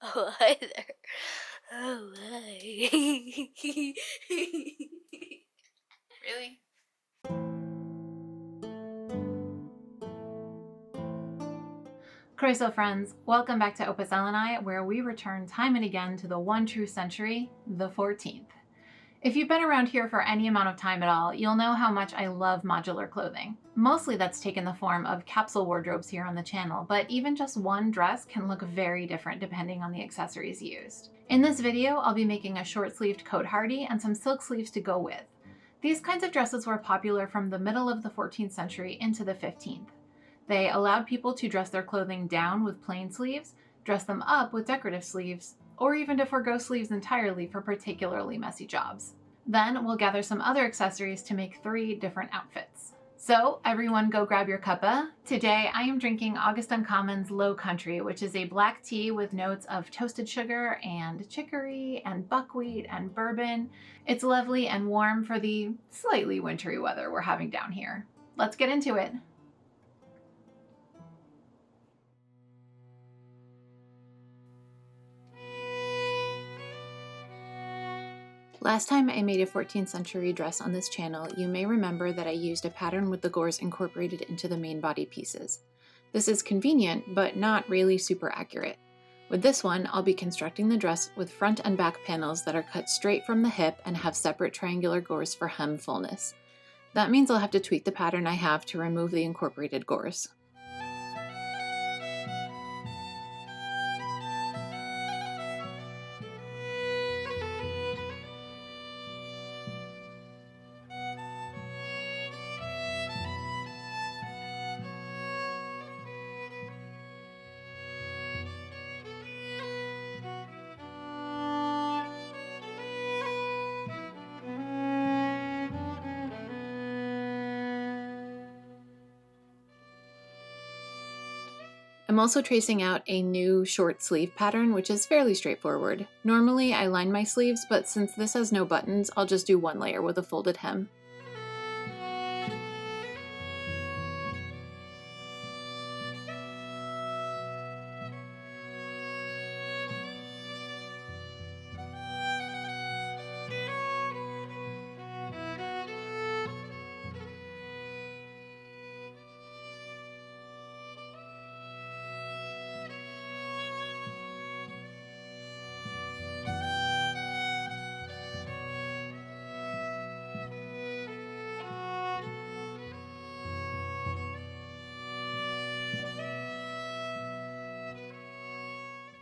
Oh, hi there. Oh, hi. Really? Christoffer friends, welcome back to Opus Elenae, where we return time and again to the one true century, the 14th. If you've been around here for any amount of time at all, you'll know how much I love modular clothing. Mostly that's taken the form of capsule wardrobes here on the channel, but even just one dress can look very different depending on the accessories used. In this video, I'll be making a short-sleeved Cotehardie and some silk sleeves to go with. These kinds of dresses were popular from the middle of the 14th century into the 15th. They allowed people to dress their clothing down with plain sleeves, dress them up with decorative sleeves, or even to forgo sleeves entirely for particularly messy jobs. Then we'll gather some other accessories to make 3 different outfits. So everyone go grab your cuppa. Today I am drinking August Uncommon's Low Country, which is a black tea with notes of toasted sugar and chicory and buckwheat and bourbon. It's lovely and warm for the slightly wintry weather we're having down here. Let's get into it. Last time I made a 14th century dress on this channel, you may remember that I used a pattern with the gores incorporated into the main body pieces. This is convenient, but not really super accurate. With this one, I'll be constructing the dress with front and back panels that are cut straight from the hip and have separate triangular gores for hem fullness. That means I'll have to tweak the pattern I have to remove the incorporated gores. I'm also tracing out a new short sleeve pattern, which is fairly straightforward. Normally I line my sleeves, but since this has no buttons, I'll just do one layer with a folded hem.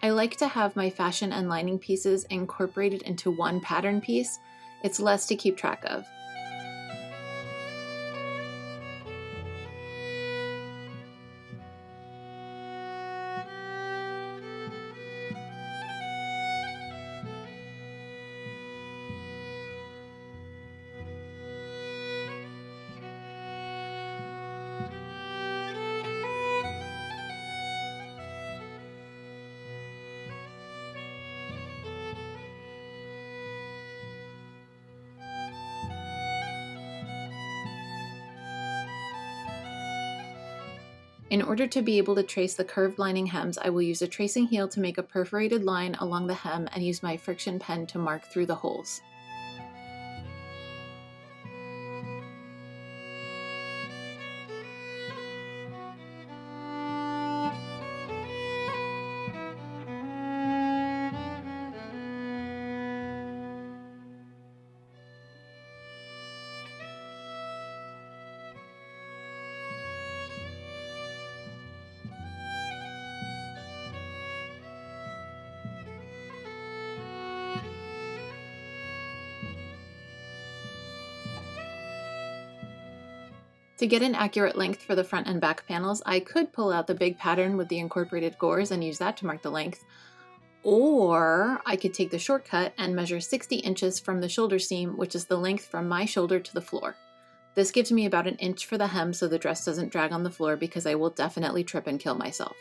I like to have my fashion and lining pieces incorporated into one pattern piece. It's less to keep track of. In order to be able to trace the curved lining hems, I will use a tracing heel to make a perforated line along the hem and use my friction pen to mark through the holes. To get an accurate length for the front and back panels, I could pull out the big pattern with the incorporated gores and use that to mark the length. Or I could take the shortcut and measure 60 inches from the shoulder seam, which is the length from my shoulder to the floor. This gives me about an inch for the hem so the dress doesn't drag on the floor because I will definitely trip and kill myself.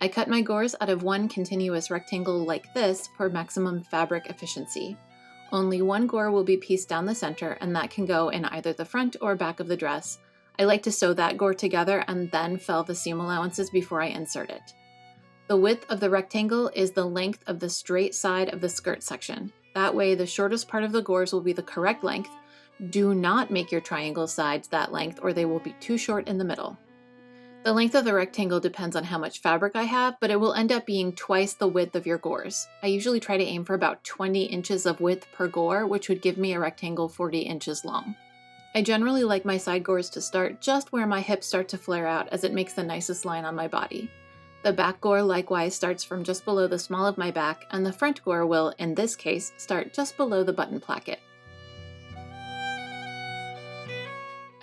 I cut my gores out of one continuous rectangle like this for maximum fabric efficiency. Only one gore will be pieced down the center, and that can go in either the front or back of the dress. I like to sew that gore together and then fill the seam allowances before I insert it. The width of the rectangle is the length of the straight side of the skirt section. That way, the shortest part of the gores will be the correct length. Do not make your triangle sides that length or they will be too short in the middle. The length of the rectangle depends on how much fabric I have, but it will end up being twice the width of your gores. I usually try to aim for about 20 inches of width per gore, which would give me a rectangle 40 inches long. I generally like my side gores to start just where my hips start to flare out, as it makes the nicest line on my body. The back gore likewise starts from just below the small of my back, and the front gore will, in this case, start just below the button placket.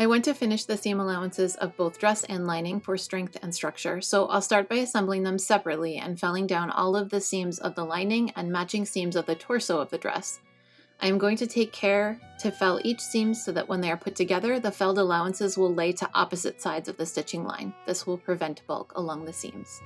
I went to finish the seam allowances of both dress and lining for strength and structure, so I'll start by assembling them separately and felling down all of the seams of the lining and matching seams of the torso of the dress. I am going to take care to fell each seam so that when they are put together, the felled allowances will lay to opposite sides of the stitching line. This will prevent bulk along the seams.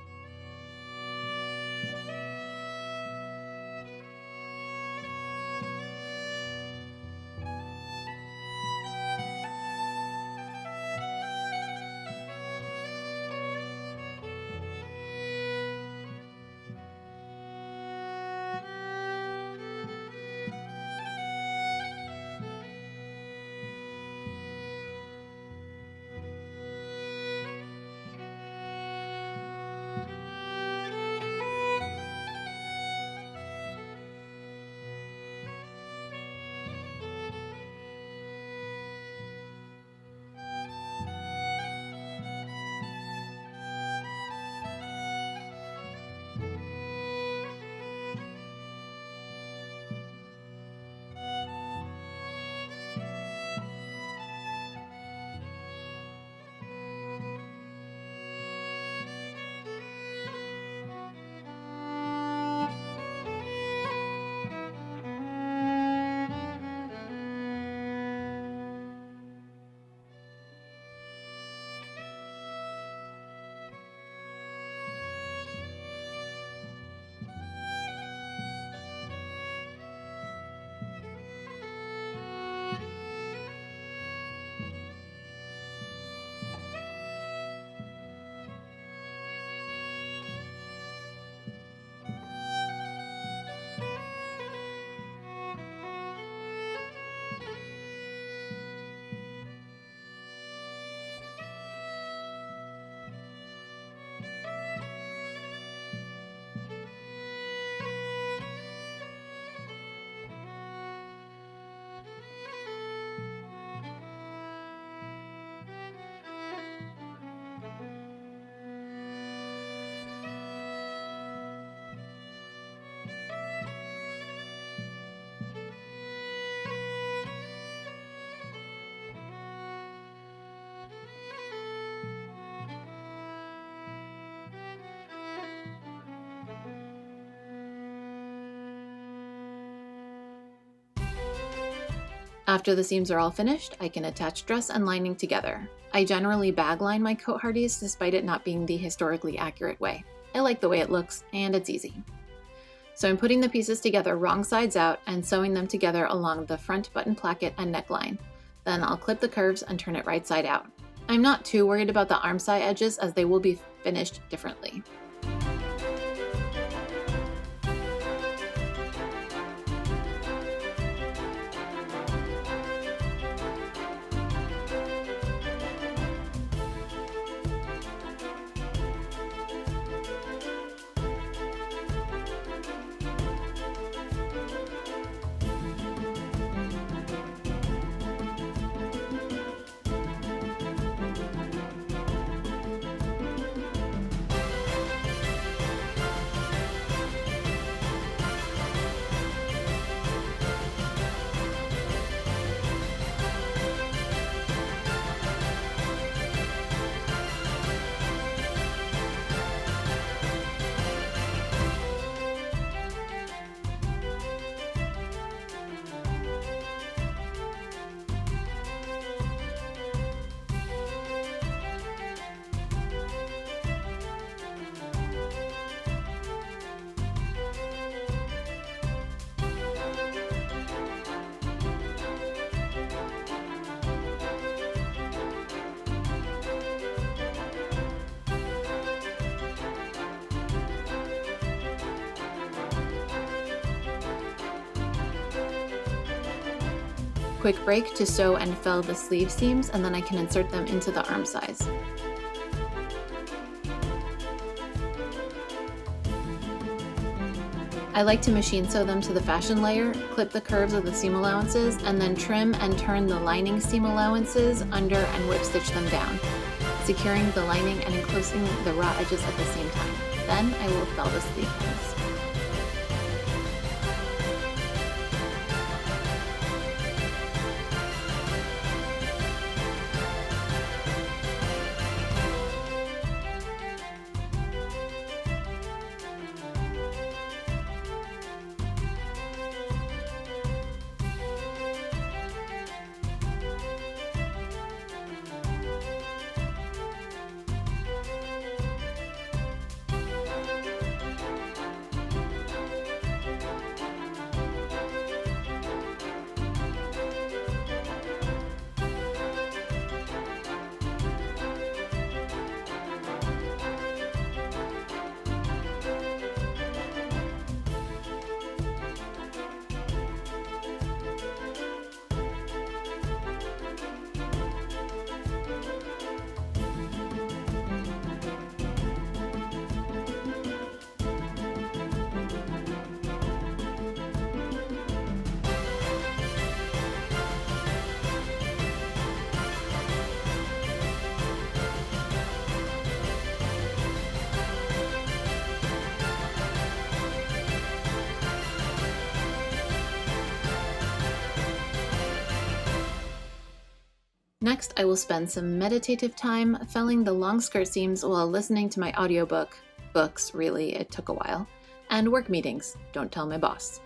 After the seams are all finished, I can attach dress and lining together. I generally bagline my Cotehardies despite it not being the historically accurate way. I like the way it looks, and it's easy. So I'm putting the pieces together wrong sides out and sewing them together along the front button placket and neckline. Then I'll clip the curves and turn it right side out. I'm not too worried about the arm side edges as they will be finished differently. Quick break to sew and fill the sleeve seams, and then I can insert them into the arm size. I like to machine sew them to the fashion layer, clip the curves of the seam allowances, and then trim and turn the lining seam allowances under and whip stitch them down, securing the lining and enclosing the raw edges at the same time. Then I will fill the sleeve pins. Next, I will spend some meditative time felling the long skirt seams while listening to my audiobook, books really, it took a while, and work meetings, don't tell my boss.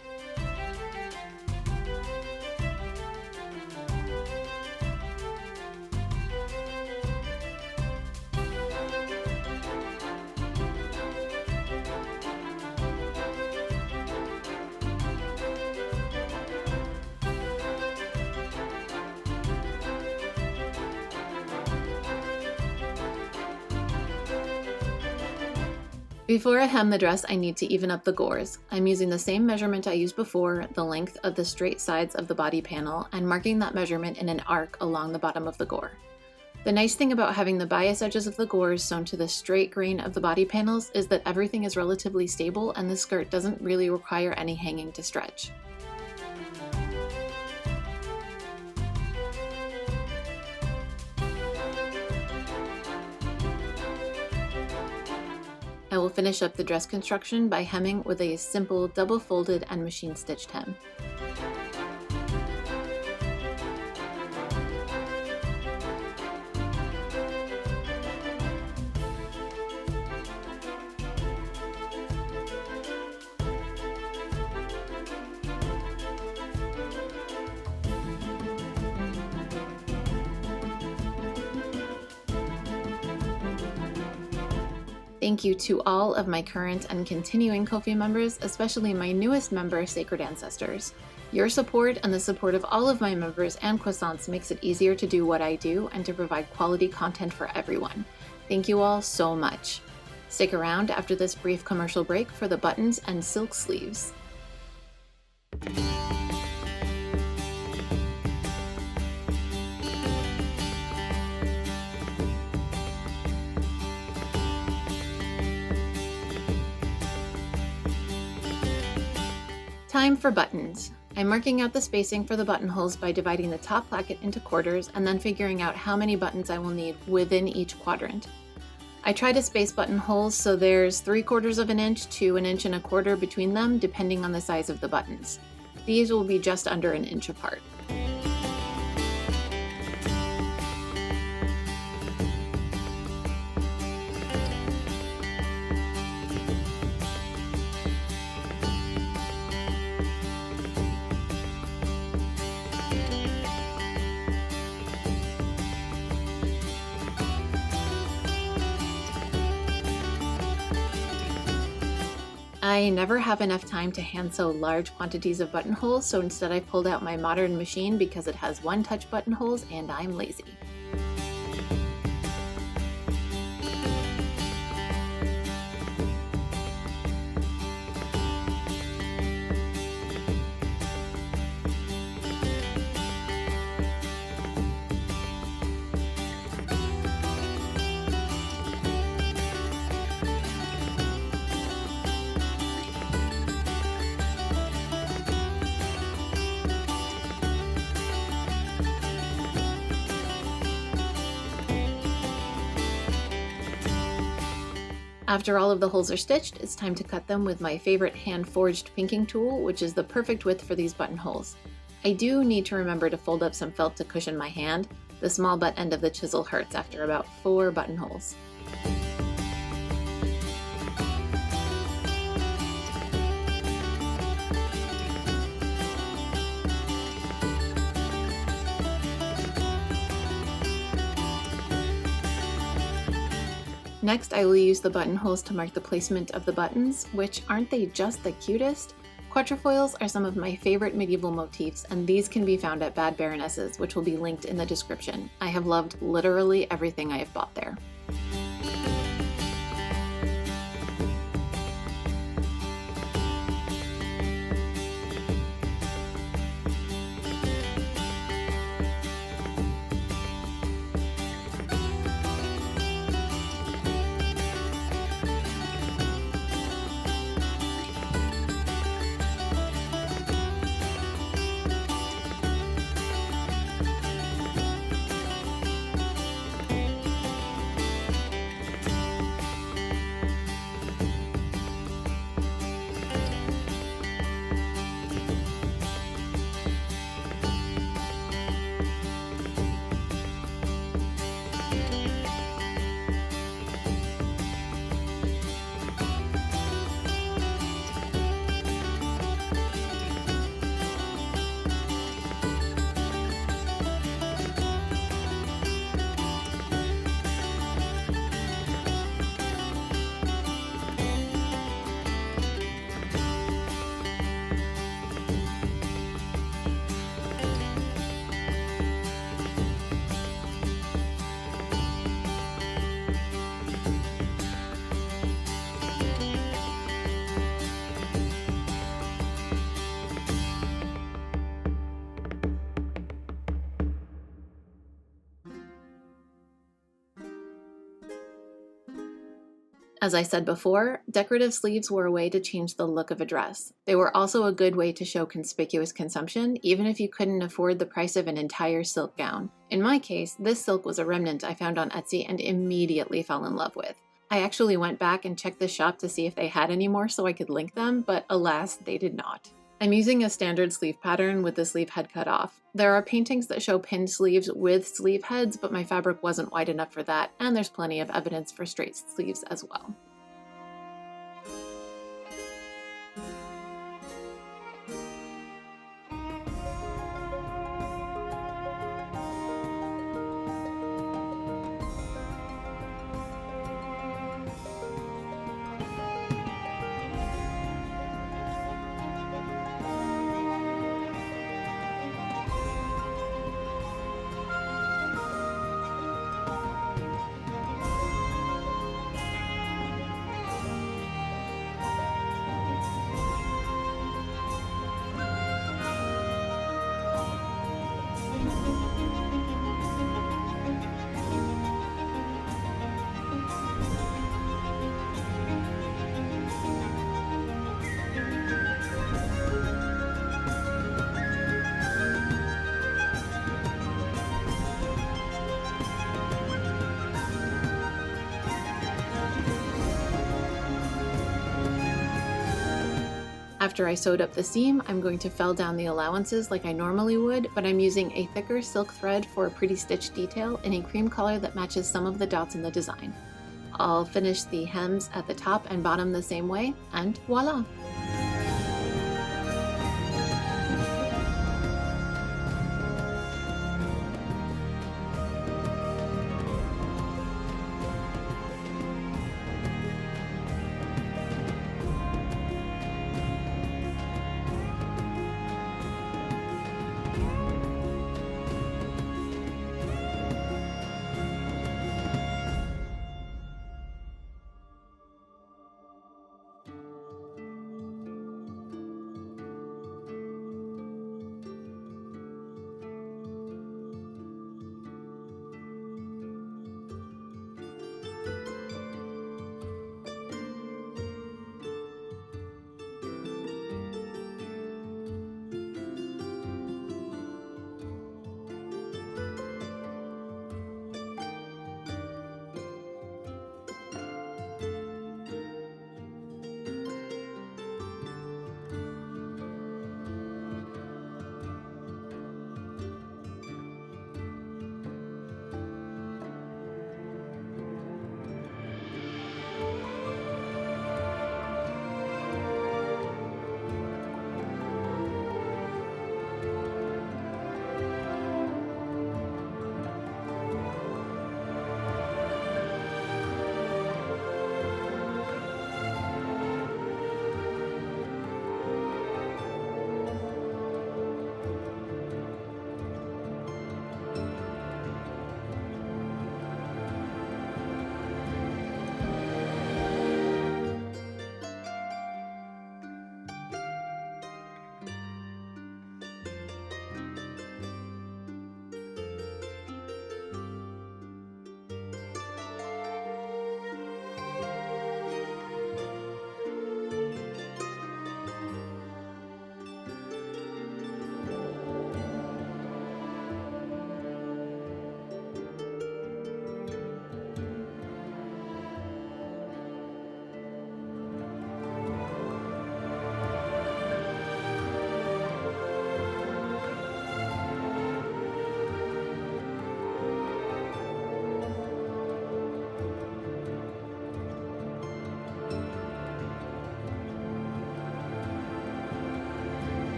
Before I hem the dress, I need to even up the gores. I'm using the same measurement I used before, the length of the straight sides of the body panel, and marking that measurement in an arc along the bottom of the gore. The nice thing about having the bias edges of the gores sewn to the straight grain of the body panels is that everything is relatively stable and the skirt doesn't really require any hanging to stretch. I will finish up the dress construction by hemming with a simple double-folded and machine-stitched hem. Thank you to all of my current and continuing Ko-fi members, especially my newest member, Sacred Ancestors. Your support and the support of all of my members and croissants makes it easier to do what I do and to provide quality content for everyone. Thank you all so much. Stick around after this brief commercial break for the buttons and silk sleeves. Time for buttons. I'm marking out the spacing for the buttonholes by dividing the top placket into quarters and then figuring out how many buttons I will need within each quadrant. I try to space buttonholes so there's 3/4 of an inch to 1 1/4 inches between them depending on the size of the buttons. These will be just under 1 inch apart. I never have enough time to hand sew large quantities of buttonholes, so instead I pulled out my modern machine because it has one-touch buttonholes and I'm lazy. After all of the holes are stitched, it's time to cut them with my favorite hand-forged pinking tool, which is the perfect width for these buttonholes. I do need to remember to fold up some felt to cushion my hand. The small butt end of the chisel hurts after about 4 buttonholes. Next, I will use the buttonholes to mark the placement of the buttons, which aren't they just the cutest? Quatrefoils are some of my favorite medieval motifs, and these can be found at Bad Baroness's, which will be linked in the description. I have loved literally everything I have bought there. As I said before, decorative sleeves were a way to change the look of a dress. They were also a good way to show conspicuous consumption, even if you couldn't afford the price of an entire silk gown. In my case, this silk was a remnant I found on Etsy and immediately fell in love with. I actually went back and checked the shop to see if they had any more so I could link them, but alas, they did not. I'm using a standard sleeve pattern with the sleeve head cut off. There are paintings that show pinned sleeves with sleeve heads, but my fabric wasn't wide enough for that, and there's plenty of evidence for straight sleeves as well. After I sewed up the seam, I'm going to fell down the allowances like I normally would, but I'm using a thicker silk thread for a pretty stitch detail in a cream color that matches some of the dots in the design. I'll finish the hems at the top and bottom the same way, and voila!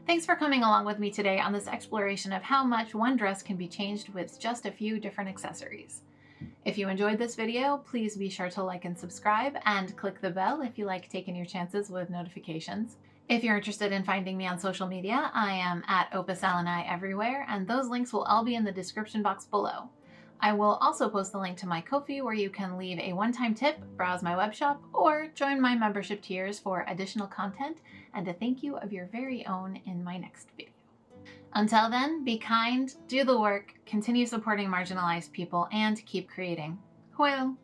Thanks for coming along with me today on this exploration of how much one dress can be changed with just a few different accessories. If you enjoyed this video, please be sure to like and subscribe, and click the bell if you like taking your chances with notifications. If you're interested in finding me on social media, I am at Opus Elenae everywhere, and those links will all be in the description box below. I will also post the link to my Ko-fi where you can leave a one-time tip, browse my web shop, or join my membership tiers for additional content and a thank you of your very own in my next video. Until then, be kind, do the work, continue supporting marginalized people, and keep creating. Hwyl!